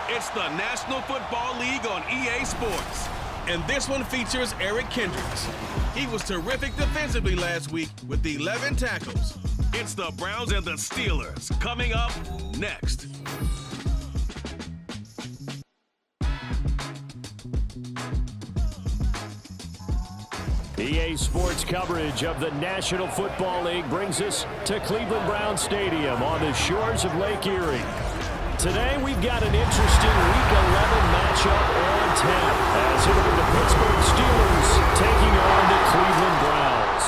It's the National Football League on EA Sports. And this one features Eric Kendricks. He was terrific defensively last week with 11 tackles. It's the Browns and the Steelers coming up next. EA Sports coverage of the National Football League brings us to Cleveland Browns Stadium on the shores of Lake Erie. Today we've got an interesting Week 11 matchup on tap as it'll be the Pittsburgh Steelers taking on the Cleveland Browns.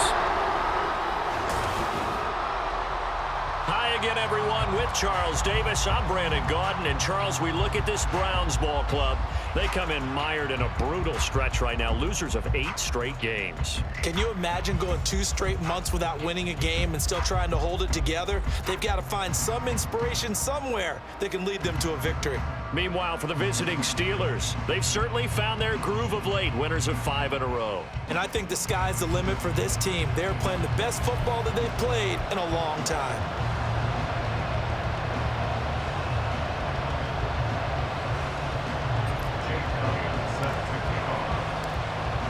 Hi again, everyone, with Charles Davis. I'm Brandon Gaudin, and Charles, we look at this Browns ball club. They come in mired in a brutal stretch right now, losers of 8 straight games. Can you imagine going 2 straight months without winning a game and still trying to hold it together? They've got to find some inspiration somewhere that can lead them to a victory. Meanwhile, for the visiting Steelers, they've certainly found their groove of late, winners of 5 in a row. And I think the sky's the limit for this team. They're playing the best football that they've played in a long time.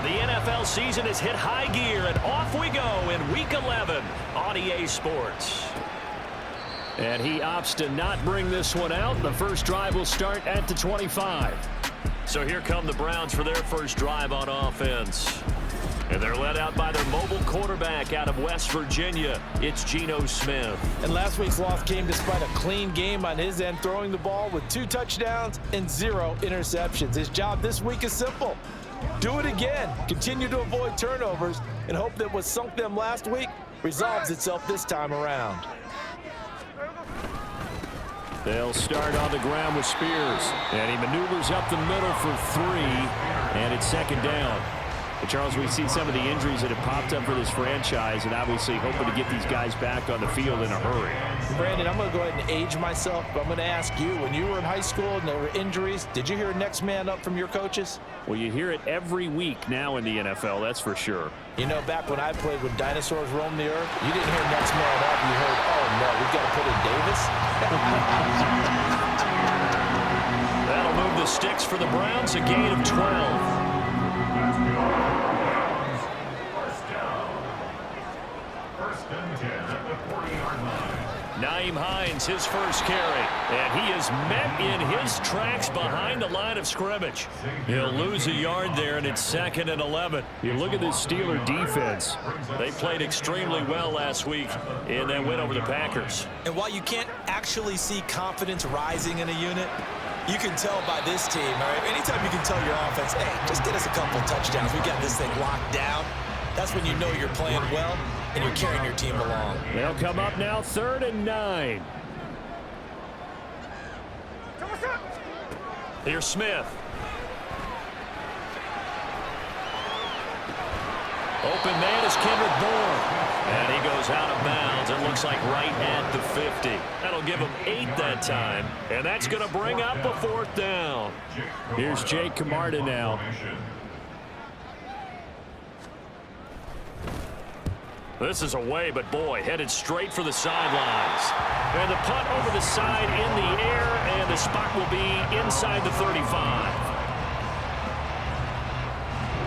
The NFL season has hit high gear, and off we go in Week 11 on EA Sports. And he opts to not bring this one out. The first drive will start at the 25. So here come the Browns for their first drive on offense. And they're led out by their mobile quarterback out of West Virginia. It's Geno Smith. And last week's loss came despite a clean game on his end, throwing the ball with 2 touchdowns and 0 interceptions. His job this week is simple. Do it again. Continue to avoid turnovers and hope that what sunk them last week resolves itself this time around. They'll start on the ground with Spears. And he maneuvers up the middle for 3. And it's second down. But Charles, we've seen some of the injuries that have popped up for this franchise, and obviously hoping to get these guys back on the field in a hurry. Brandon, I'm going to go ahead and age myself, but I'm going to ask you, when you were in high school and there were injuries, did you hear next man up from your coaches? Well, you hear it every week now in the NFL, that's for sure. You know, back when I played when dinosaurs roamed the earth, you didn't hear next man up. You heard, oh, no, we've got to put in Davis. That'll move the sticks for the Browns, a gain of 12. Nyheim Hines, his first carry, and he is met in his tracks behind the line of scrimmage. He'll lose a yard there, and it's 2nd and 11. You look at this Steeler defense. They played extremely well last week in that win over the Packers. And while you can't actually see confidence rising in a unit, you can tell by this team, all right? Anytime you can tell your offense, hey, just get us a couple touchdowns. We got this thing locked down. That's when you know you're playing well and you're carrying your team along. They'll come up now, 3rd and 9. Here's Smith. Open man is Kendrick Bourne. And he goes out of bounds. It looks like right at the 50. That'll give him 8 that time. And that's going to bring up a 4th down. Here's Jake Camarda now. This is away, but boy, headed straight for the sidelines. And the punt over the side in the air, and the spot will be inside the 35.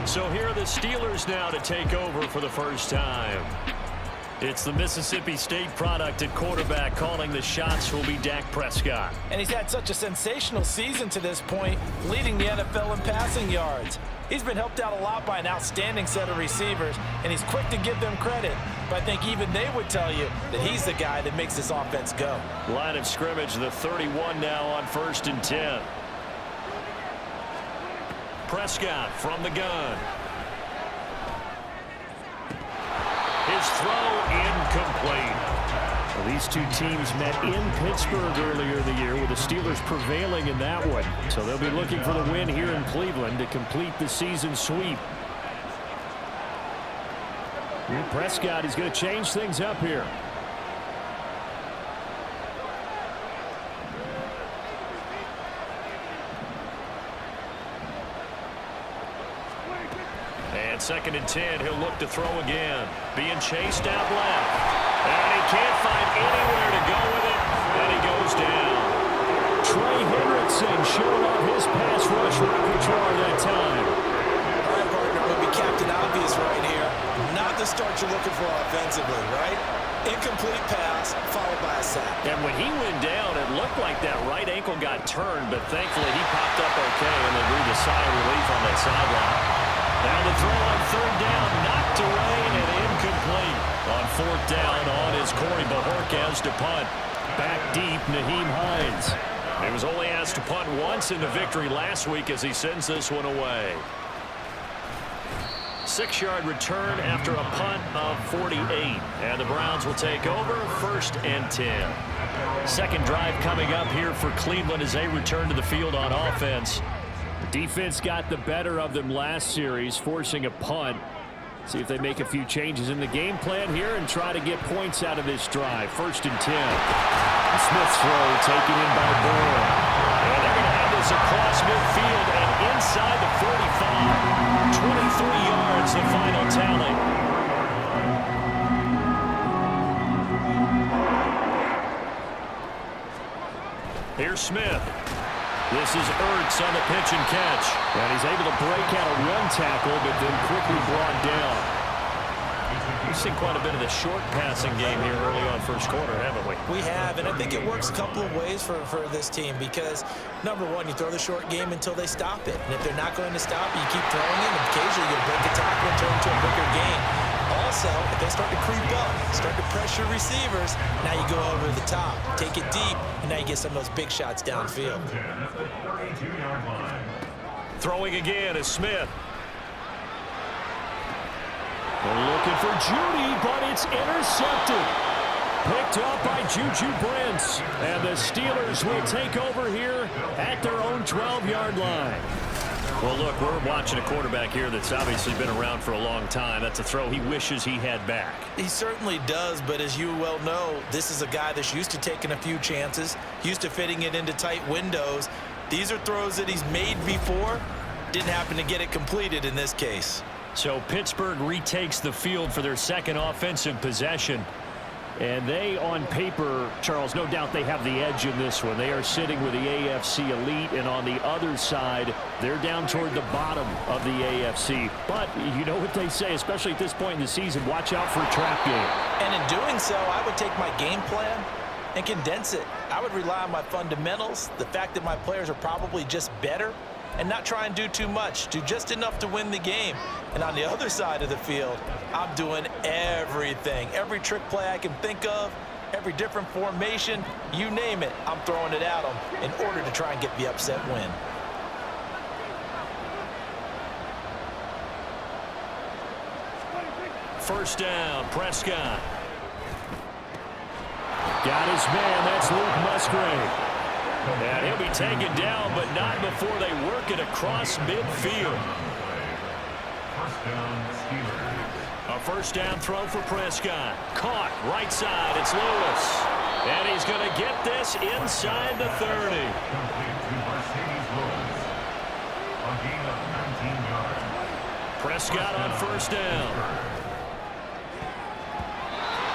So here are the Steelers now to take over for the first time. It's the Mississippi State product at quarterback. Calling the shots will be Dak Prescott. And he's had such a sensational season to this point, leading the NFL in passing yards. He's been helped out a lot by an outstanding set of receivers, and he's quick to give them credit. But I think even they would tell you that he's the guy that makes this offense go. Line of scrimmage, the 31 now on 1st and 10. Prescott from the gun. His throw incomplete. Well, these two teams met in Pittsburgh earlier in the year with the Steelers prevailing in that one. So they'll be looking for the win here in Cleveland to complete the season sweep. And Prescott is going to change things up here. And 2nd and 10, he'll look to throw again. Being chased out left. And he can't find anywhere to go with it. And he goes down. Trey Hendrickson Watson showing off his pass rush repertoire that time. All right, partner, I'm going to be Captain Obvious right here. Not the start you're looking for offensively, right? Incomplete pass, followed by a sack. And when he went down, it looked like that right ankle got turned, but thankfully he popped up okay, and they breathed a sigh of relief on that sideline. Now the throw on third down, knocked away and incomplete. On fourth down on is Corey Bajorquez to punt. Back deep, Nyheim Hines. He was only asked to punt once in the victory last week as he sends this one away. 6-yard return after a punt of 48. And the Browns will take over 1st and 10. Second drive coming up here for Cleveland as they return to the field on offense. The defense got the better of them last series, forcing a punt. See if they make a few changes in the game plan here and try to get points out of this drive. 1st and 10. Smith's throw taken in by Burling. And they're going to have this across midfield and inside the 45. 23 yards, the final tally. Here's Smith. This is Ertz on the pitch and catch. And he's able to break out a run tackle, but then quickly brought down. We've seen quite a bit of the short passing game here early on first quarter, haven't we? We have, and I think it works a couple of ways for this team because, number one, you throw the short game until they stop it. And if they're not going to stop it, you keep throwing it, and occasionally you'll break a tackle and turn into a bigger game. Also, if they start to creep up, start to pressure receivers, now you go over the top, take it deep, and now you get some of those big shots downfield. Throwing again is Smith. They're looking for Judy, but it's intercepted. Picked up by Juju Brents. And the Steelers will take over here at their own 12-yard line. Well, look, we're watching a quarterback here that's obviously been around for a long time. That's a throw he wishes he had back. He certainly does, but as you well know, this is a guy that's used to taking a few chances, used to fitting it into tight windows. These are throws that he's made before. Didn't happen to get it completed in this case. So Pittsburgh retakes the field for their second offensive possession. And they, on paper, Charles, no doubt they have the edge in this one. They are sitting with the AFC elite, and on the other side, they're down toward the bottom of the AFC. But you know what they say, especially at this point in the season, watch out for a trap game. And in doing so, I would take my game plan and condense it. I would rely on my fundamentals, the fact that my players are probably just better, and not try and do too much, do just enough to win the game. And on the other side of the field, I'm doing everything. Every trick play I can think of, every different formation, you name it, I'm throwing it at them in order to try and get the upset win. First down, Prescott. Got his man, that's Luke Musgrave. And he'll be taken down, but not before they work it across midfield. A first down throw for Prescott. Caught, right side, it's Lewis. And he's going to get this inside the 30. Prescott on first down.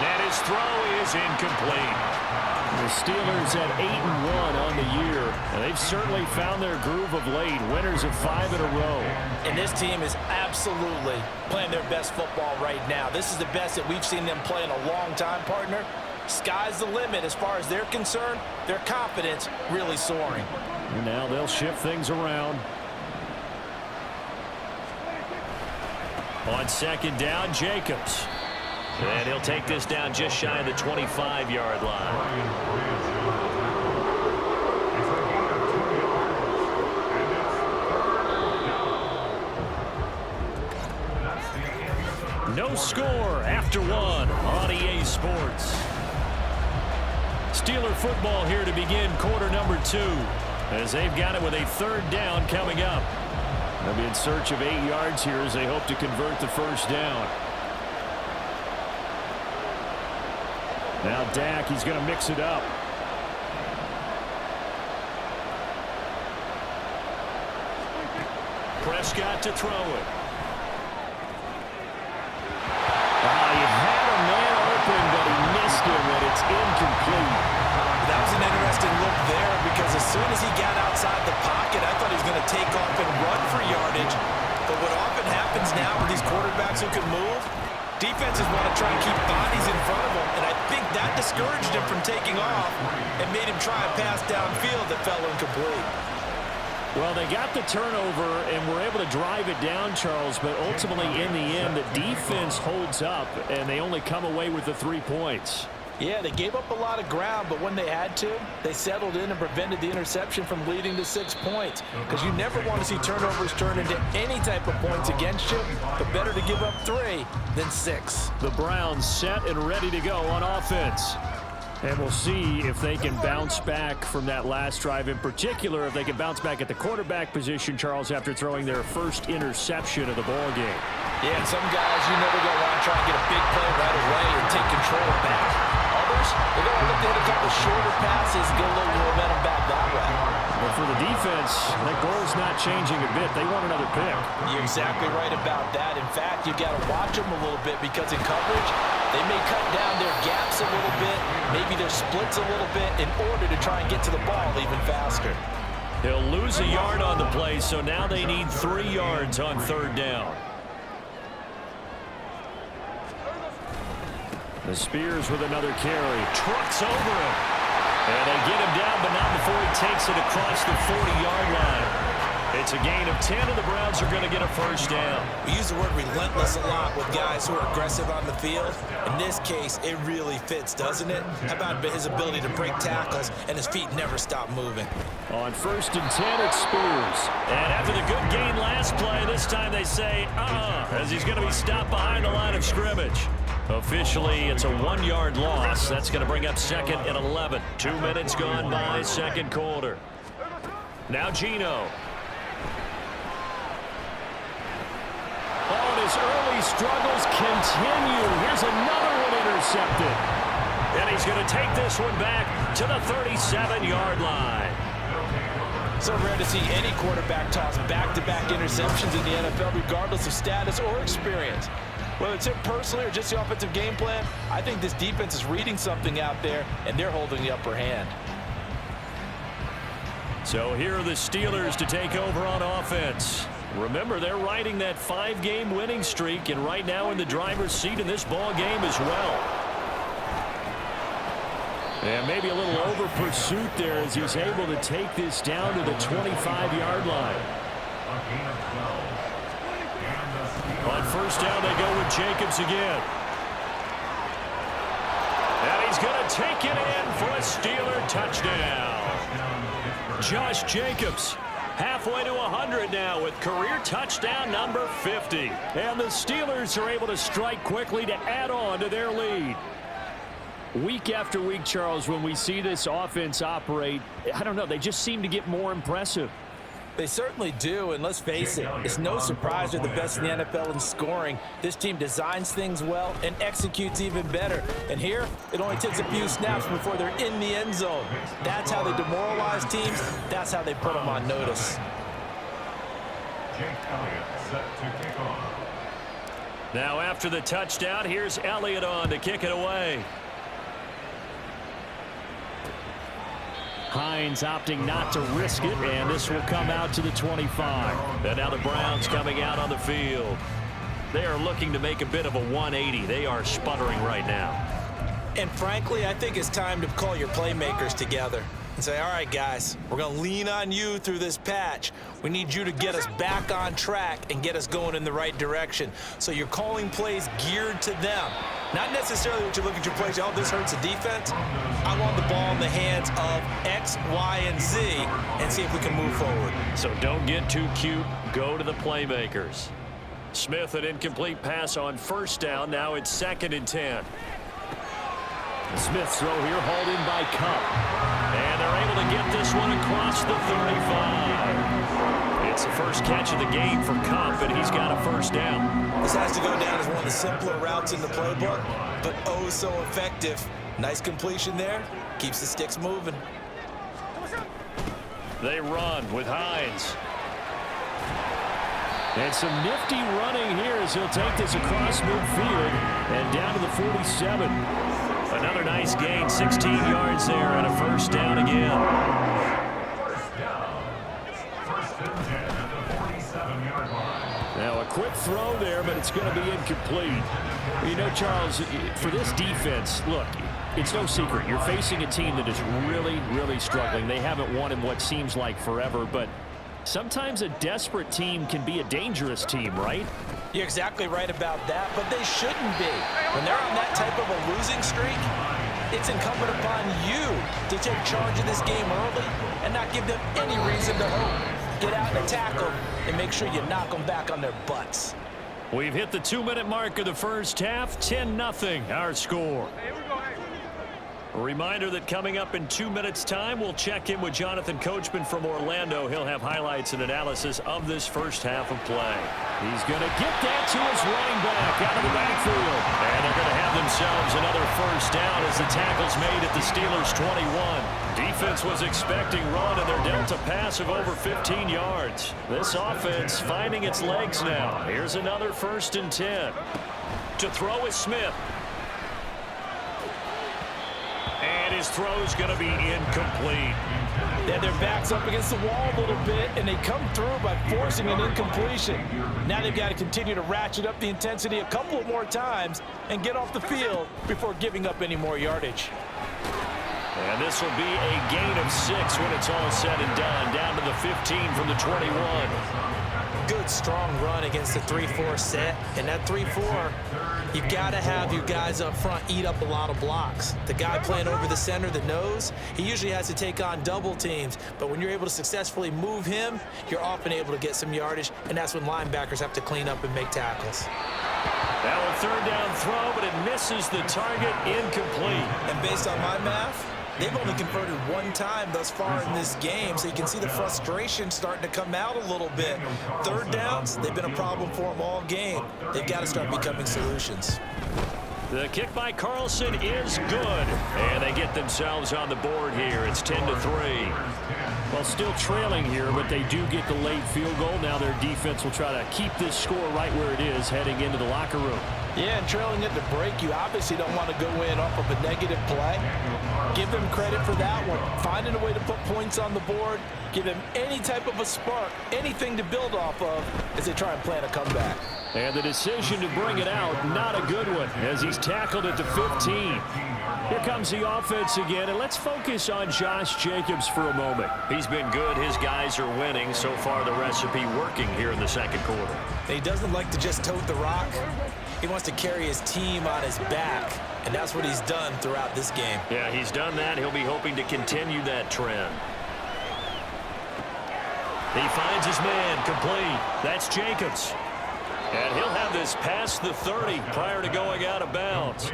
And his throw is incomplete. The Steelers at 8-1 on the year, and they've certainly found their groove of late. Winners of 5 in a row. And this team is absolutely playing their best football right now. This is the best that we've seen them play in a long time, partner. Sky's the limit as far as they're concerned. Their confidence really soaring. And now they'll shift things around. On second down, Jacobs. And he'll take this down just shy of the 25-yard line. No score after one on EA Sports. Steeler football here to begin quarter number 2 as they've got it with a third down coming up. They'll be in search of 8 yards here as they hope to convert the first down. Now Dak, he's going to mix it up. Prescott to throw it. He had a man open, but he missed him, and it's incomplete. That was an interesting look there because as soon as he got outside these quarterbacks who can move, defenses want to try and keep bodies in front of them, and I think that discouraged him from taking off and made him try a pass downfield that fell incomplete. Well, they got the turnover and were able to drive it down, Charles, but ultimately in the end, the defense holds up, and they only come away with the 3 points. Yeah, they gave up a lot of ground, but when they had to, they settled in and prevented the interception from leading to 6 points. Because you never want to see turnovers turn into any type of points against you, but better to give up 3 than 6. The Browns set and ready to go on offense. And we'll see if they can bounce back from that last drive, in particular, if they can bounce back at the quarterback position, Charles, after throwing their first interception of the ball game. Yeah, and some guys, you know, they're going to want to try and get a big play right away and take control back. Others, they're going to look to hit a couple shorter passes and get a little momentum back that way. But for the defense, that goal's not changing a bit. They want another pick. You're exactly right about that. In fact, you got to watch them a little bit because in coverage, they may cut down their gaps a little bit, maybe their splits a little bit in order to try and get to the ball even faster. He'll lose a yard on the play, so now they need 3 yards on 3rd down. The Spears with another carry. Trucks over him. And they get him down, but not before he takes it across the 40-yard line. It's a gain of 10, and the Browns are going to get a 1st down. We use the word relentless a lot with guys who are aggressive on the field. In this case, it really fits, doesn't it? How about his ability to break tackles and his feet never stop moving? On 1st and 10, it's Spears. And after the good gain last play, this time they say, as he's going to be stopped behind the line of scrimmage. Officially, it's a 1-yard loss. That's going to bring up 2nd and 11. 2 minutes gone by, 2nd quarter. Now Geno. Oh, and his early struggles continue. Here's another one intercepted. And he's going to take this one back to the 37-yard line. So rare to see any quarterback toss back-to-back interceptions in the NFL, regardless of status or experience. Whether it's him personally or just the offensive game plan, I think this defense is reading something out there, and they're holding the upper hand. So here are the Steelers to take over on offense. Remember, they're riding that 5-game winning streak, and right now in the driver's seat in this ball game as well. And maybe a little over pursuit there as he's able to take this down to the 25-yard line. On 1st down, they go with Jacobs again. And he's going to take it in for a Steeler touchdown. Josh Jacobs halfway to 100 now with career touchdown number 50. And the Steelers are able to strike quickly to add on to their lead. Week after week, Charles, when we see this offense operate, I don't know, they just seem to get more impressive. They certainly do, and let's face it, it's no surprise they're the best in the NFL in scoring. This team designs things well and executes even better. And here, it only takes a few snaps before they're in the end zone. That's how they demoralize teams. That's how they put them on notice. Now after the touchdown, here's Elliott on to kick it away. Hines opting not to risk it, and this will come out to the 25. And now the Browns coming out on the field. They are looking to make a bit of a 180. They are sputtering right now. And frankly, I think it's time to call your playmakers together and say, all right, guys, we're going to lean on you through this patch. We need you to get us back on track and get us going in the right direction. So you're calling plays geared to them. Not necessarily what you look at your plays, oh, this hurts the defense. I want the ball in the hands of X, Y, and Z and see if we can move forward. So don't get too cute. Go to the playmakers. Smith, an incomplete pass on 1st down. Now it's 2nd and 10. Smith's throw here hauled in by Cup. And they're able to get this one across the 35. It's the first catch of the game for Cup, and he's got a 1st down. This has to go down as one of the simpler routes in the playbook, but oh so effective. Nice completion there. Keeps the sticks moving. They run with Hines. And some nifty running here as he'll take this across midfield and down to the 47. Another nice gain, 16 yards there, and a 1st down again. 1st down. 1st and 10 at the 47-yard line. Now a quick throw there, but it's going to be incomplete. You know, Charles, for this defense, look, it's no secret. You're facing a team that is really, really struggling. They haven't won in what seems like forever, but sometimes a desperate team can be a dangerous team, right? You're exactly right about that, but they shouldn't be. When they're on that type of a losing streak, it's incumbent upon you to take charge of this game early and not give them any reason to hope. Get out and tackle and make sure you knock them back on their butts. We've hit the 2-minute mark of the first half. 10-0 our score. A reminder that coming up in 2 minutes' time, we'll check in with Jonathan Coachman from Orlando. He'll have highlights and analysis of this first half of play. He's going to get that to his running back out of the backfield. And they're going to have themselves another first down as the tackle's made at the Steelers' 21. Defense was expecting run, and they're dealt a pass of over 15 yards. This offense finding its legs now. Here's another 1st and 10. To throw is Smith. And his throw's going to be incomplete. Yeah, their back's up against the wall a little bit, and they come through by forcing an incompletion. Now they've got to continue to ratchet up the intensity a couple of more times and get off the field before giving up any more yardage. And this will be a gain of 6 when it's all said and done. Down to the 15 from the 21. Good, strong run against the 3-4 set. And that 3-4, you've got to have your guys up front eat up a lot of blocks. The guy playing over the center, the nose, he usually has to take on double teams. But when you're able to successfully move him, you're often able to get some yardage, and that's when linebackers have to clean up and make tackles. Now a 3rd down throw, but it misses the target, incomplete. And based on my math, they've only converted 1 time thus far in this game, so you can see the frustration starting to come out a little bit. 3rd downs, they've been a problem for them all game. They've got to start becoming solutions. The kick by Carlson is good, and they get themselves on the board here. It's 10-3. Well, still trailing here, but they do get the late field goal. Now their defense will try to keep this score right where it is heading into the locker room. Yeah, and trailing at the break, you obviously don't want to go in off of a negative play. Give them credit for that one. Finding a way to put points on the board, give them any type of a spark, anything to build off of as they try and plan a comeback. And the decision to bring it out, not a good one, as he's tackled at the 15. Here comes the offense again, and let's focus on Josh Jacobs for a moment. He's been good. His guys are winning. So far, the recipe working here in the 2nd quarter. He doesn't like to just tote the rock. He wants to carry his team on his back, and that's what he's done throughout this game. Yeah, he's done that. He'll be hoping to continue that trend. He finds his man complete. That's Jacobs. And he'll have this past the 30 prior to going out of bounds.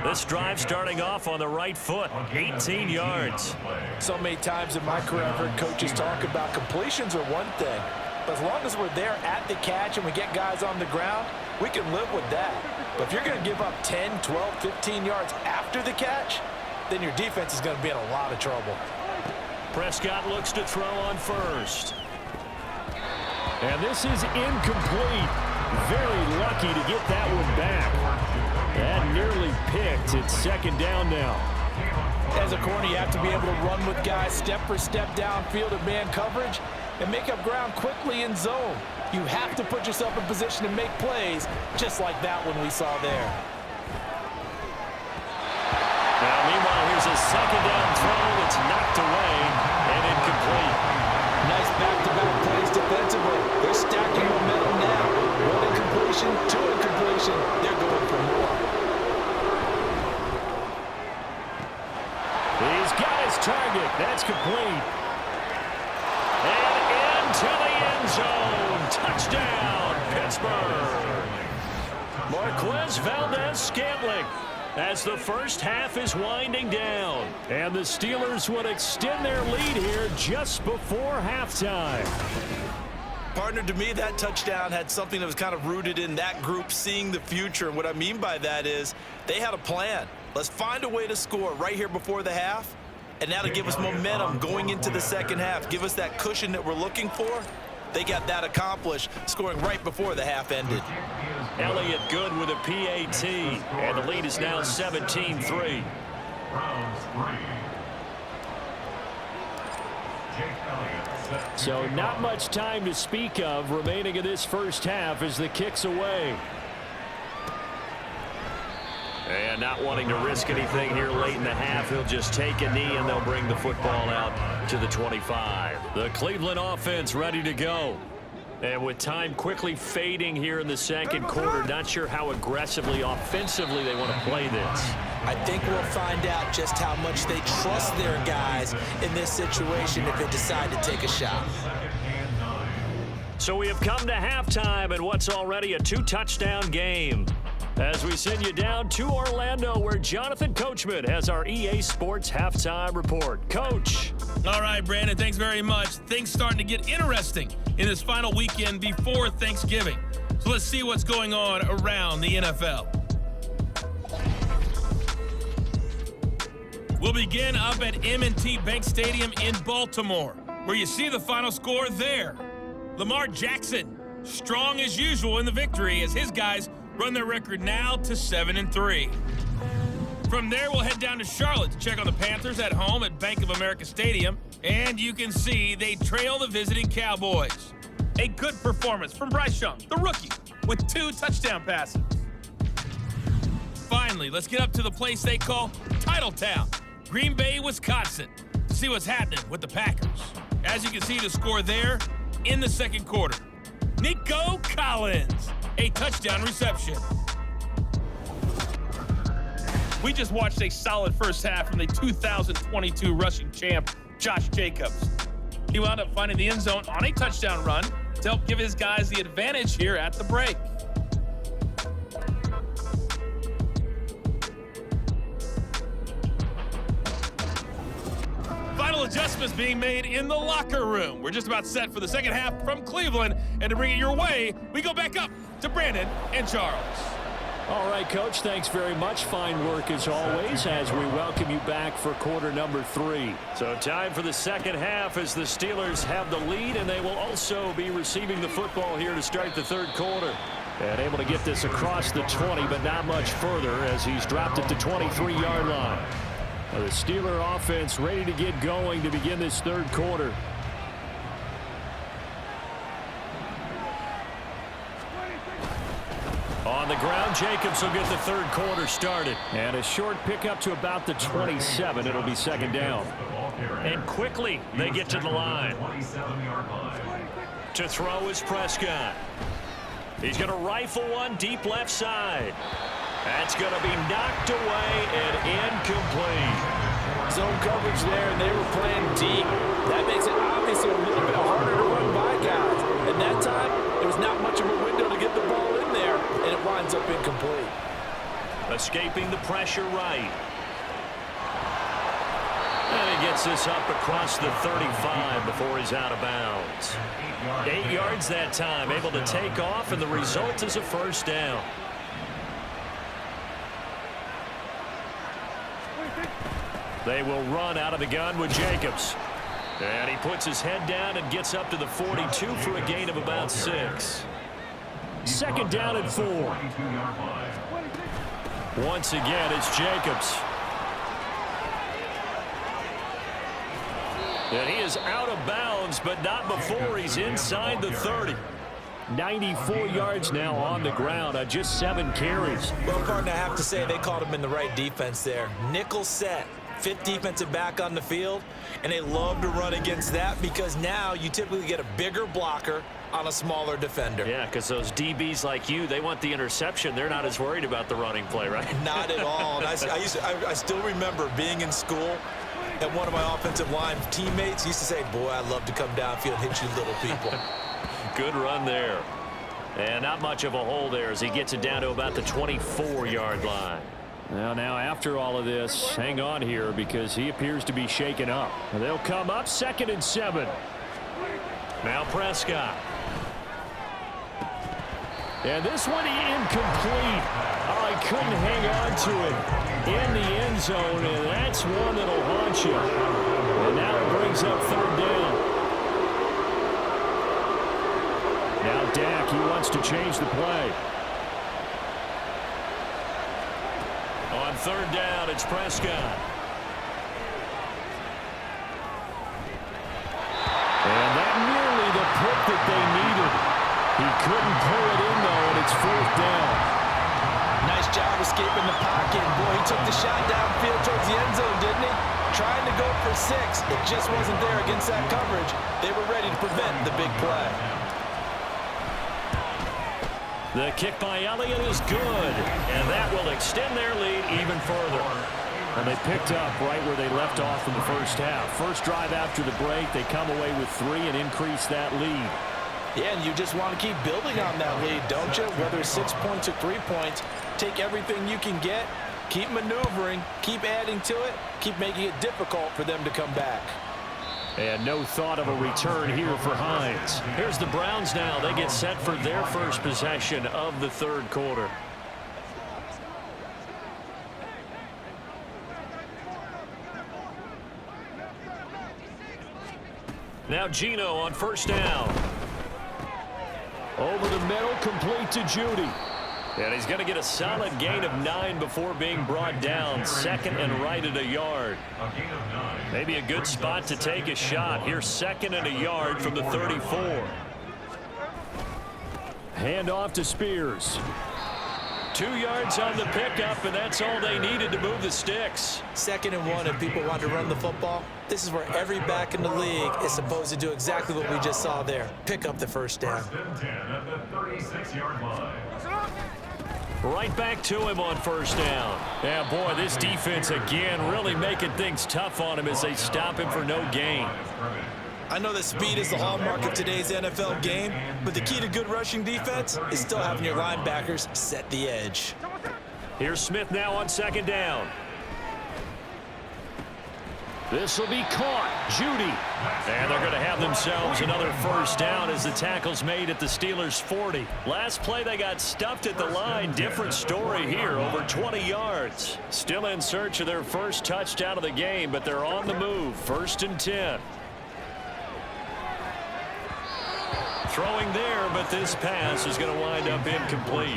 This drive starting off on the right foot, 18 yards. So many times in my career I've heard coaches talk about completions are one thing, but as long as we're there at the catch and we get guys on the ground, we can live with that. But if you're going to give up 10, 12, 15 yards after the catch, then your defense is going to be in a lot of trouble. Prescott looks to throw on 1st. And this is incomplete. Very lucky to get that one back. That nearly picked. It's 2nd down now. As a corner, you have to be able to run with guys step for step downfield in man coverage and make up ground quickly in zone. You have to put yourself in position to make plays, just like that one we saw there. Now, meanwhile, here's a 2nd down throw that's knocked away and incomplete. Nice back-to-back plays defensively. They're stacking momentum now. 1 incompletion, 2 incompletion. They're going for more. He's got his target. That's complete. And into the end zone. Touchdown, Pittsburgh. Marquez Valdez-Scantling as the first half is winding down. And the Steelers would extend their lead here just before halftime. Partner, to me, that touchdown had something that was kind of rooted in that group seeing the future. And what I mean by that is they had a plan. Let's find a way to score right here before the half. And that'll give us momentum going into the 2nd half. Give us that cushion that we're looking for. They got that accomplished, scoring right before the half ended. Elliott good with a PAT. And the lead is now 17-3. So not much time to speak of remaining in this first half as the kick's away. And not wanting to risk anything here late in the half, he'll just take a knee and they'll bring the football out to the 25. The Cleveland offense ready to go. And with time quickly fading here in the second quarter, not sure how aggressively, offensively they want to play this. I think we'll find out just how much they trust their guys in this situation if they decide to take a shot. So we have come to halftime in what's already a 2-touchdown game. As we send you down to Orlando, where Jonathan Coachman has our EA Sports Halftime Report. Coach. All right, Brandon, thanks very much. Things starting to get interesting in this final weekend before Thanksgiving. So let's see what's going on around the NFL. We'll begin up at M&T Bank Stadium in Baltimore, where you see the final score there. Lamar Jackson, strong as usual in the victory as his guys run their record now to 7-3. From there, we'll head down to Charlotte to check on the Panthers at home at Bank of America Stadium. And you can see they trail the visiting Cowboys. A good performance from Bryce Young, the rookie, with 2 touchdown passes. Finally, let's get up to the place they call Titletown, Green Bay, Wisconsin, to see what's happening with the Packers. As you can see, the score there in the second quarter. Nico Collins, a touchdown reception. We just watched a solid first half from the 2022 rushing champ, Josh Jacobs. He wound up finding the end zone on a touchdown run to help give his guys the advantage here at the break. Final adjustments being made in the locker room. We're just about set for the second half from Cleveland, and to bring it your way, we go back up to Brandon and Charles. All right, Coach, thanks very much. Fine work as always as we welcome you back for quarter number 3. So time for the second half as the Steelers have the lead, and they will also be receiving the football here to start the third quarter. And able to get this across the 20, but not much further as he's dropped it to 23-yard line. The Steeler offense ready to get going to begin this third quarter. On the ground, Jacobs will get the third quarter started. And a short pickup to about the 27. It'll be second down. And quickly, they get to the line. To throw is Prescott. He's going to rifle one deep left side. That's going to be knocked away and incomplete. Zone coverage there, and they were playing deep. That makes it obviously a little bit harder to run by guys. And that time, there was not much of a window to get the ball in there, and it winds up incomplete. Escaping the pressure right. And he gets this up across the 35 before he's out of bounds. 8 yards that time, able to take off, and the result is a first down. They will run out of the gun with Jacobs. And he puts his head down and gets up to the 42 for a gain of about 6. Second down and 4. Once again, it's Jacobs. And he is out of bounds, but not before he's inside the 30. 94 yards now on the ground on just 7 carries. Well, partner, I have to say they called him in the right defense there. Nickel set. 5th defensive back on the field, and they love to run against that because now you typically get a bigger blocker on a smaller defender. Yeah, because those DBs like you, they want the interception. They're not as worried about the running play, right? Not at all. And I still remember being in school, and one of my offensive line teammates used to say, boy, I'd love to come downfield and hit you little people. Good run there. And not much of a hole there as he gets it down to about the 24-yard line. Now after all of this, hang on here because he appears to be shaken up. They'll come up 2nd and 7. Now Prescott. And this one incomplete. Oh, he couldn't hang on to it in the end zone, and that's one that'll haunt you. And now it brings up 3rd down. Now Dak, he wants to change the play. On 3rd down, it's Prescott. And that pick that they needed. He couldn't pull it in, though, and it's 4th down. Nice job escaping the pocket. Boy, he took the shot downfield towards the end zone, didn't he? Trying to go for 6. It just wasn't there against that coverage. They were ready to prevent the big play. The kick by Elliott is good, and that will extend their lead even further. And they picked up right where they left off in the first half. First drive after the break, they come away with 3 and increase that lead. Yeah, and you just want to keep building on that lead, don't you? Whether it's 6 points or 3 points, take everything you can get, keep maneuvering, keep adding to it, keep making it difficult for them to come back. And no thought of a return here for Hines. Here's the Browns now. They get set for their first possession of the third quarter. Now Geno on first down. Over the middle, complete to Judy. And he's going to get a solid gain of 9 before being brought down. Second and right at a yard. Maybe a good spot to take a shot. Here's 2nd and a yard from the 34. Hand off to Spears. 2 yards on the pickup, and that's all they needed to move the sticks. 2nd and 1, if people want to run the football, this is where every back in the league is supposed to do exactly what we just saw there. Pick up the first down. Right back to him on first down. Yeah, boy, this defense again really making things tough on him as they stop him for no gain. I know that speed is the hallmark of today's NFL game, but the key to good rushing defense is still having your linebackers set the edge. Here's Smith now on 2nd down. This will be caught. Judy. And they're going to have themselves another first down as the tackle's made at the Steelers' 40. Last play, they got stuffed at the line. Different story here, over 20 yards. Still in search of their first touchdown of the game, but they're on the move. 1st and 10. Throwing there, but this pass is going to wind up incomplete.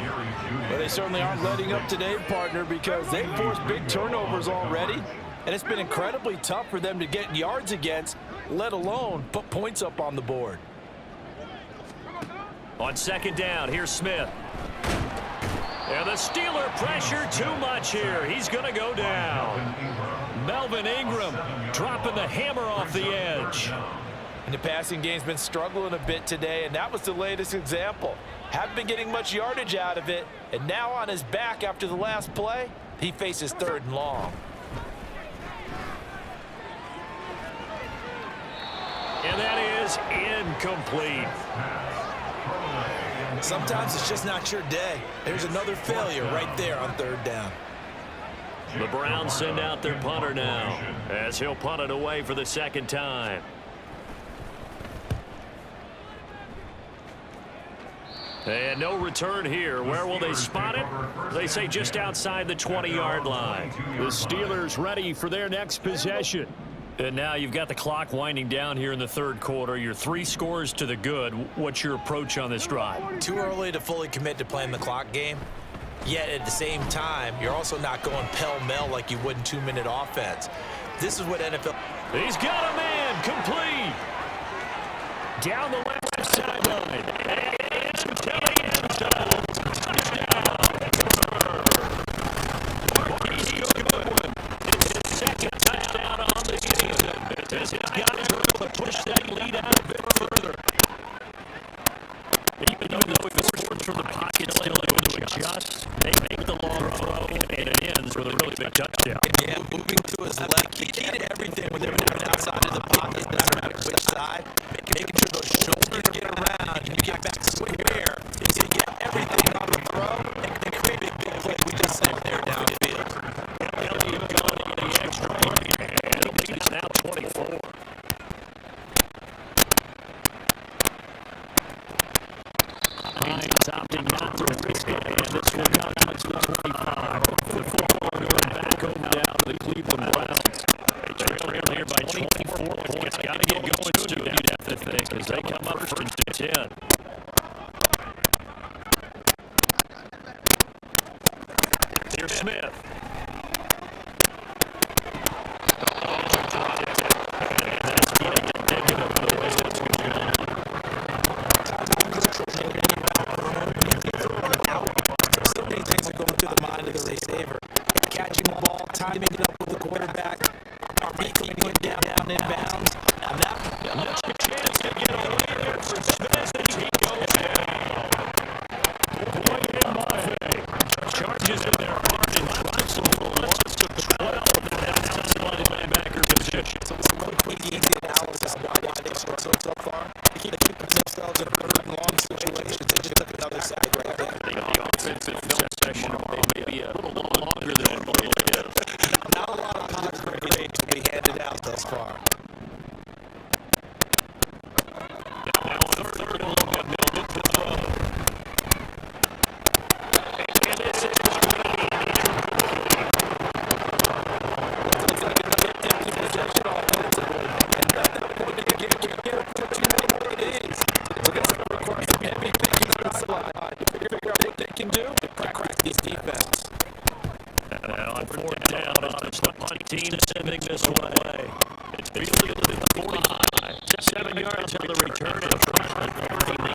Well, they certainly aren't letting up today, partner, because they've forced big turnovers already. And it's been incredibly tough for them to get yards against, let alone put points up on the board. On 2nd down, here's Smith. And the Steeler pressure too much here. He's going to go down. Melvin Ingram dropping the hammer off the edge. And the passing game's been struggling a bit today, and that was the latest example. Haven't been getting much yardage out of it, and now on his back after the last play, he faces 3rd and long. And that is incomplete. Sometimes it's just not your day. There's another failure right there on 3rd down. The Browns send out their punter now as he'll punt it away for the 2nd time. And no return here. Where will they spot it? They say just outside the 20-yard line. The Steelers ready for their next possession. And now you've got the clock winding down here in the 3rd quarter. You're 3 scores to the good. What's your approach on this drive? Too early to fully commit to playing the clock game. Yet at the same time, you're also not going pell-mell like you would in 2-minute offense. This is what NFL... He's got a man complete. Down the left sideline. And it's touchdown. He's good. It's his 2nd touchdown on the season. He's got to push that lead out a bit further. Even though he scores from the pocket, still able to adjust. They make the long throw, and it ends with a really big touchdown. Yeah, moving to his left. He key to everything with everything outside of the pocket. Doesn't matter which side. Making sure those shoulders get around and you get back square. So you get everything on the throw and create a big play. We just saw there downfield. Elliott going on the extra point, and the lead is now 24. Hines opting not to risk it, and this will come out to the 25. The football going back over down to the Cleveland Browns. They trail here by 24 points. Got to get going soon, you'd have to think, as they come up 1st and 10. Here's Smith. And that's getting it negative for the way it's going on. chance to get away there for Smith, and he goes down. Boy, in my charges in there hard and drives a loss of 12 at that outside linebacker position. So it's a really quick easy analysis of why they struggle so far. They keep themselves in third and long situations. They just took another side right there. The offensive session maybe a little longer than it really is. Not a lot of positive grades to be handed out thus far. Now on third and long, Milton to throw. And this is team sending this one away. It's fielded at the 45. 7 yards on the return of 39.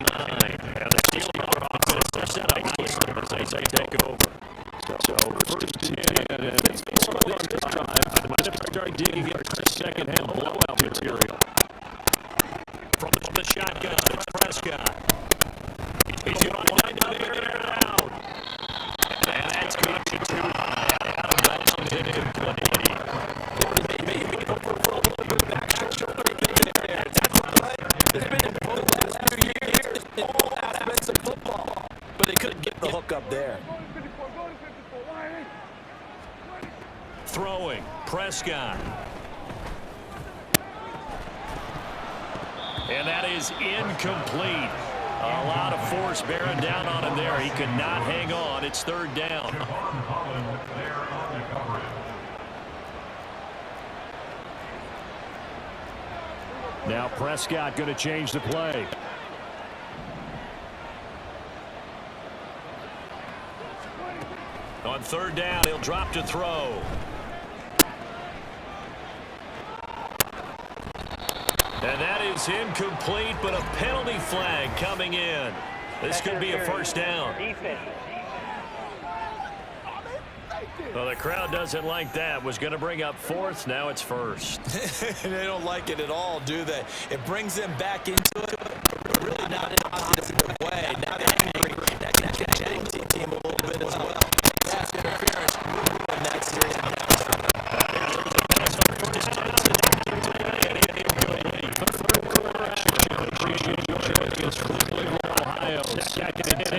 And the Steelers offense set up as they take over. So first and 10. And it's on this drive. Might have started digging into the second half blowout material. From the shotgun, it's Prescott. He's running down the air out. And that's going to be too high out of bounds and incomplete. Up there. Throwing, Prescott. And that is incomplete. A lot of force bearing down on him there. He could not hang on. It's third down. Now Prescott going to change the play. On third down, he'll drop to throw. And that is incomplete, but a penalty flag coming in. This could be a first down. Well, the crowd doesn't like that. Was going to bring up fourth. Now it's first. They don't like it at all, do they? It brings them back into it, but really not in a positive way. Now they're angry. That can change the team a little bit as well. Pass interference in that series. Ohio, second and 10.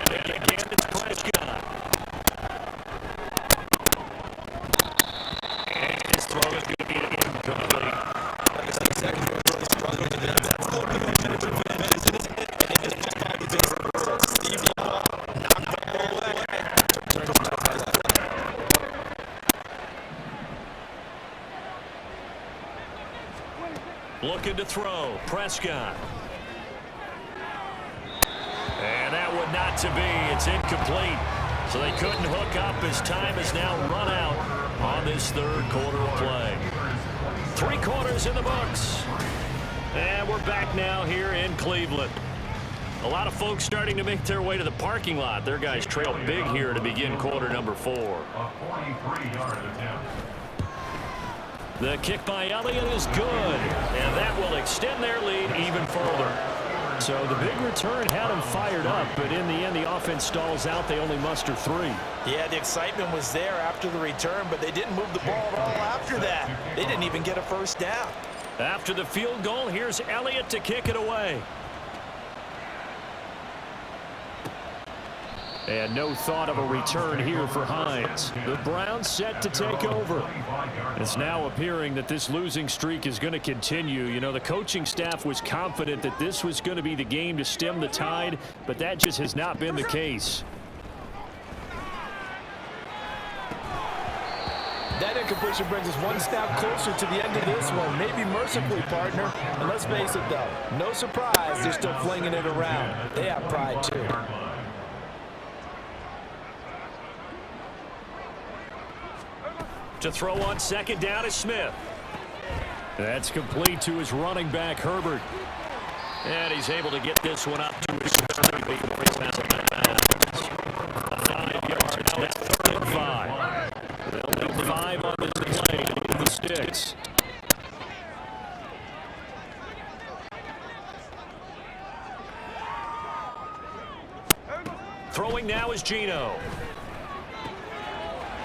And again, it's Prescott. And his throw is going to be incomplete. Looking to throw, Prescott. And that one not to be. It's incomplete. So they couldn't hook up as time has now run out on this third quarter of play. 3 quarters in the books. And we're back now here in Cleveland. A lot of folks starting to make their way to the parking lot. Their guys trail big here to begin quarter number 4. The kick by Elliott is good, and that will extend their lead even further. So the big return had them fired up, but in the end, the offense stalls out. They only muster 3. Yeah, the excitement was there after the return, but they didn't move the ball at all after that. They didn't even get a first down. After the field goal, here's Elliott to kick it away. And no thought of a return here for Hines. The Browns set to take over. It's now appearing that this losing streak is going to continue. You know, the coaching staff was confident that this was going to be the game to stem the tide, but that just has not been the case. That incompletion brings us one snap closer to the end of this one. Maybe mercifully, partner. And let's face it, though, no surprise, they're still flinging it around. They have pride, too. To throw on second down is Smith. That's complete to his running back, Herbert. And he's able to get this one up to his 30 before he's passed it back. 5 yards. Now it's 3rd and 5. They'll need 5 on this play to get the sticks. Throwing now is Geno.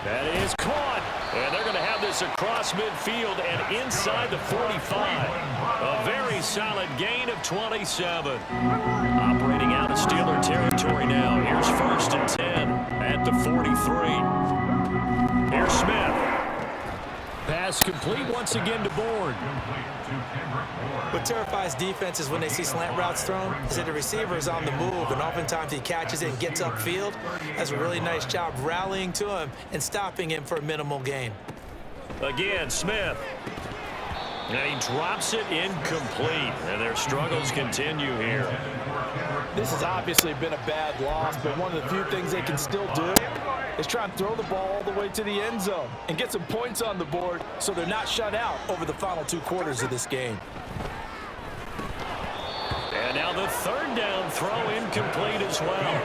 That is caught. And they're going to have this across midfield and inside the 45. A very solid gain of 27. Operating out of Steeler territory now. Here's 1st and 10 at the 43. Here's Smith. Pass complete once again to Bourne. What terrifies defenses when they see slant routes thrown is that the receiver is on the move, and oftentimes he catches it and gets upfield. Does a really nice job rallying to him and stopping him for a minimal gain. Again, Smith. And he drops it incomplete, and their struggles continue here. This has obviously been a bad loss, but one of the few things they can still do is try and throw the ball all the way to the end zone and get some points on the board so they're not shut out over the final 2 quarters of this game. And now the 3rd down throw incomplete as well.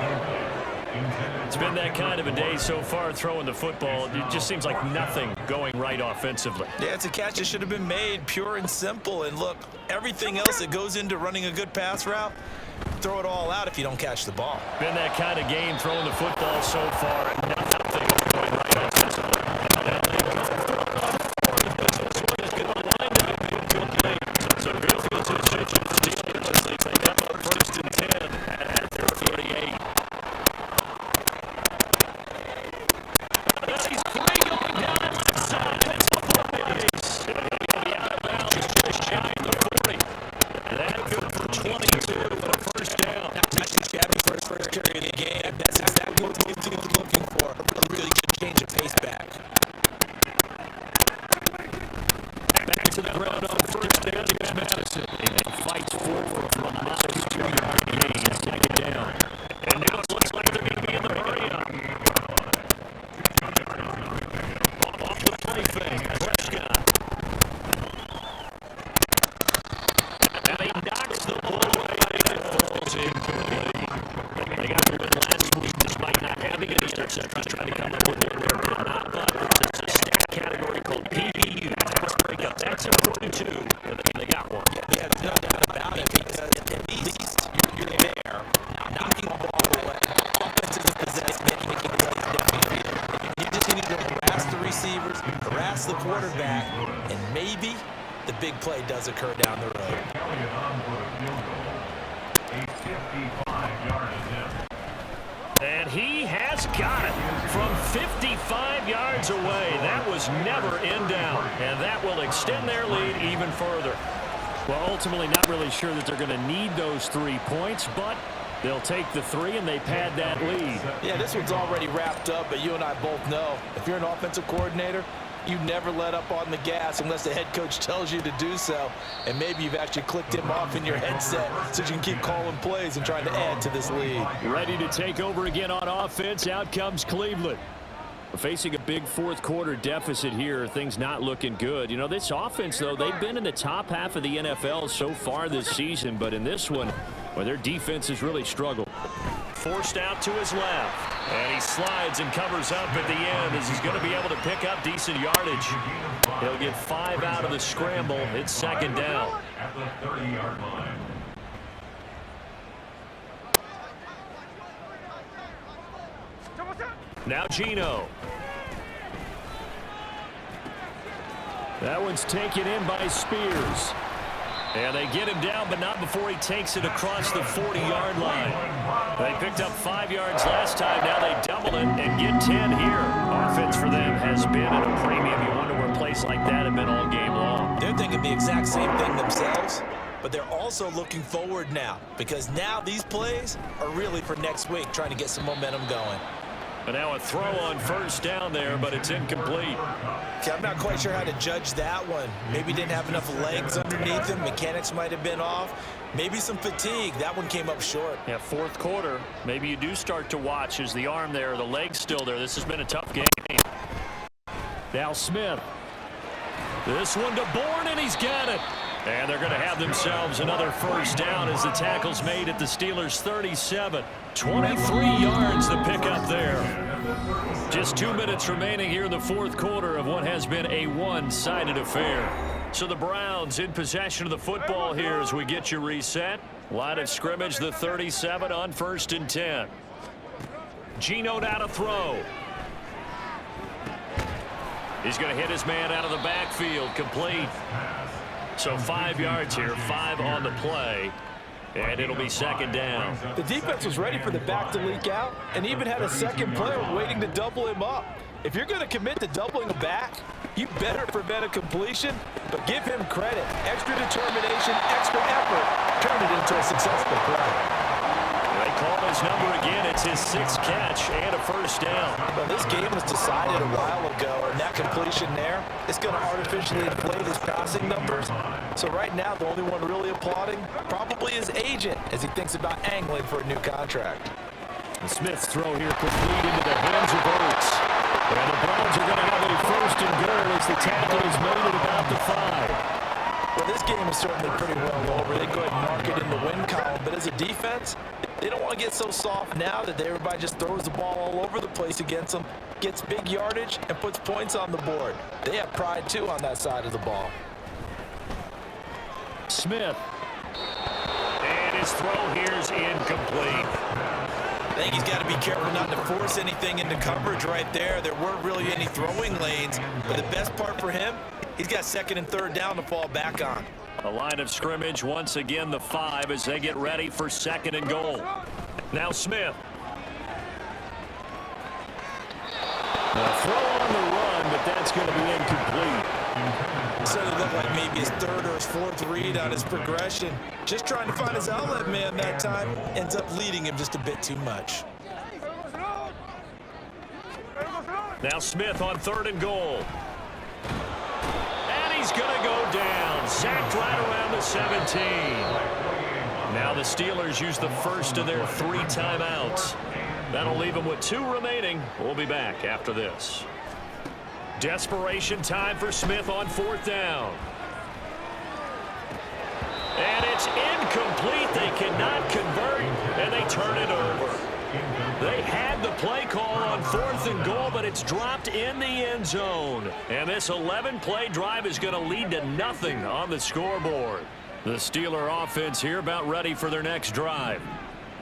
It's been that kind of a day so far throwing the football. It just seems like nothing going right offensively. Yeah, it's a catch that should have been made, pure and simple. And look, everything else that goes into running a good pass route, throw it all out if you don't catch the ball. Been that kind of game throwing the football so far, and nothing going right offensively. So good field position for Steelers as they take up 1st and 10 at their 38. He's free going down inside. It's a place. He'll be out of bounds just shy of the 40. That's good for 22 and a 1st down. Not too shabby for his first carry of the game. That's exactly what the team was looking for. A really good change of pace back. Back to the ground on 1st down. Here's Madison. And fights forward from a modest 2-yard gain. Take it down. And now it looks like they're going to be in the hurry-up. Off the play fake. Prescott. And he knocks the ball away. It falls incomplete. They got rid of it last week despite not having any interceptions. Trying to come up with their did not, but there's a stat category called PBU. Pass breakup. That's improved too. And they got one. Yeah, there's no doubt about it, because at least you're there, knocking the ball away. Offense isn't possessed, making plays downfield. You just need to harass the receivers, harass the quarterback, and maybe the big play does occur down the road. And he has got it from 55 yards away. That was never in down, and that will extend their lead even further. Well, ultimately not really sure that they're going to need those 3 points, but they'll take the 3 and they pad that lead. Yeah, this one's already wrapped up, but you and I both know if you're an offensive coordinator, you never let up on the gas unless the head coach tells you to do so. And maybe you've actually clicked him off in your headset so you can keep calling plays and trying to add to this lead. Ready to take over again on offense. Out comes Cleveland. Facing a big 4th quarter deficit here. Things not looking good. You know, this offense, though, they've been in the top half of the NFL so far this season. But in this one, well, their defense has really struggled. Forced out to his left. And he slides and covers up at the end as he's going to be able to pick up decent yardage. He'll get 5 out of the scramble. It's 2nd down. At the 30-yard line. Now Geno. That one's taken in by Spears. And they get him down, but not before he takes it across the 40-yard line. They picked up 5 yards last time. Now they double it and get 10 here. Offense for them has been at a premium. You wonder where plays like that have been all game long. They're thinking the exact same thing themselves, but they're also looking forward now, because now these plays are really for next week, trying to get some momentum going. But now a throw on 1st down there, but it's incomplete. Okay, I'm not quite sure how to judge that one. Maybe didn't have enough legs underneath him. Mechanics might have been off. Maybe some fatigue. That one came up short. Yeah, 4th quarter. Maybe you do start to watch as the arm there, the leg's still there. This has been a tough game. Now Smith. This one to Bourne, and he's got it. And they're going to have themselves another 1st down as the tackle's made at the Steelers' 37. 23 yards to pick up there. Just 2 minutes remaining here in the 4th quarter of what has been a one-sided affair. So the Browns in possession of the football here as we get you reset. Line of scrimmage, the 37 on 1st and 10. Geno now to throw. He's going to hit his man out of the backfield. Complete. So 5 yards here, 5 on the play. And it'll be second down. The defense was ready for the back to leak out and even had a second player waiting to double him up. If you're going to commit to doubling a back, you better prevent a completion, but give him credit. Extra determination, extra effort, turn it into a successful play. They call his number again. It's his 6th catch and a first down. Well, this game was decided a while ago, and that completion there is going to artificially inflate his passing numbers. So right now, the only one really applauding probably his agent as he thinks about angling for a new contract. And Smith's throw here complete into the hands of Oates. And the Browns are going to have a first and goal as the tackle is made at about the 5. Well, this game is certainly pretty well over. They go ahead and mark it in the win column, but as a defense, they don't want to get so soft now that everybody just throws the ball all over the place against them, gets big yardage, and puts points on the board. They have pride, too, on that side of the ball. Smith. And his throw here is incomplete. I think he's got to be careful not to force anything into coverage right there. There weren't really any throwing lanes, but the best part for him, he's got 2nd and 3rd down to fall back on. A line of scrimmage, once again the 5 as they get ready for 2nd and goal. Now Smith. A throw on the run, but that's going to be incomplete. So it looked like maybe his 3rd or his 4th read on his progression. Just trying to find his outlet man that time. Ends up leading him just a bit too much. Now Smith on 3rd and goal. And he's going to go down. Sacked right around the 17. Now the Steelers use the first of their 3 timeouts. That'll leave them with 2 remaining. We'll be back after this. Desperation time for Smith on 4th down. And it's incomplete. They cannot convert, and they turn it over. They had the play call on 4th and goal, but it's dropped in the end zone. And this 11-play drive is going to lead to nothing on the scoreboard. The Steeler offense here about ready for their next drive.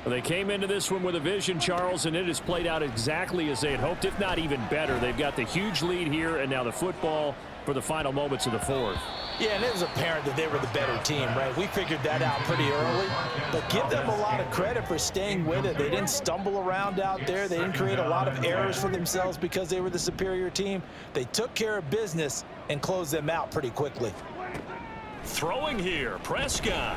They came into this one with a vision, Charles, and it has played out exactly as they had hoped, if not even better. They've got the huge lead here, and now the football for the final moments of the 4th. Yeah, and it was apparent that they were the better team, right? We figured that out pretty early, but give them a lot of credit for staying with it. They didn't stumble around out there. They didn't create a lot of errors for themselves because they were the superior team. They took care of business and closed them out pretty quickly. Throwing here, Prescott.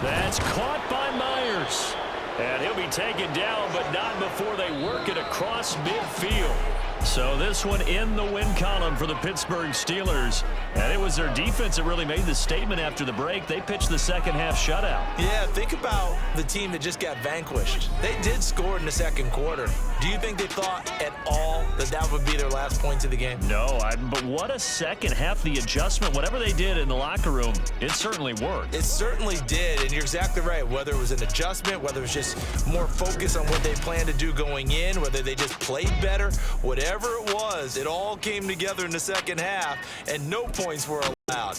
That's caught by Myers. And he'll be taken down, but not before they work it across midfield. So this one in the win column for the Pittsburgh Steelers. And it was their defense that really made the statement after the break. They pitched the second half shutout. Yeah, think about the team that just got vanquished. They did score in the 2nd quarter. Do you think they thought at all that that would be their last points of the game? No, but what a second half. The adjustment, whatever they did in the locker room, it certainly worked. It certainly did, and you're exactly right. Whether it was an adjustment, whether it was just more focus on what they planned to do going in, whether they just played better, whatever it was, it all came together in the second half, and no points were allowed.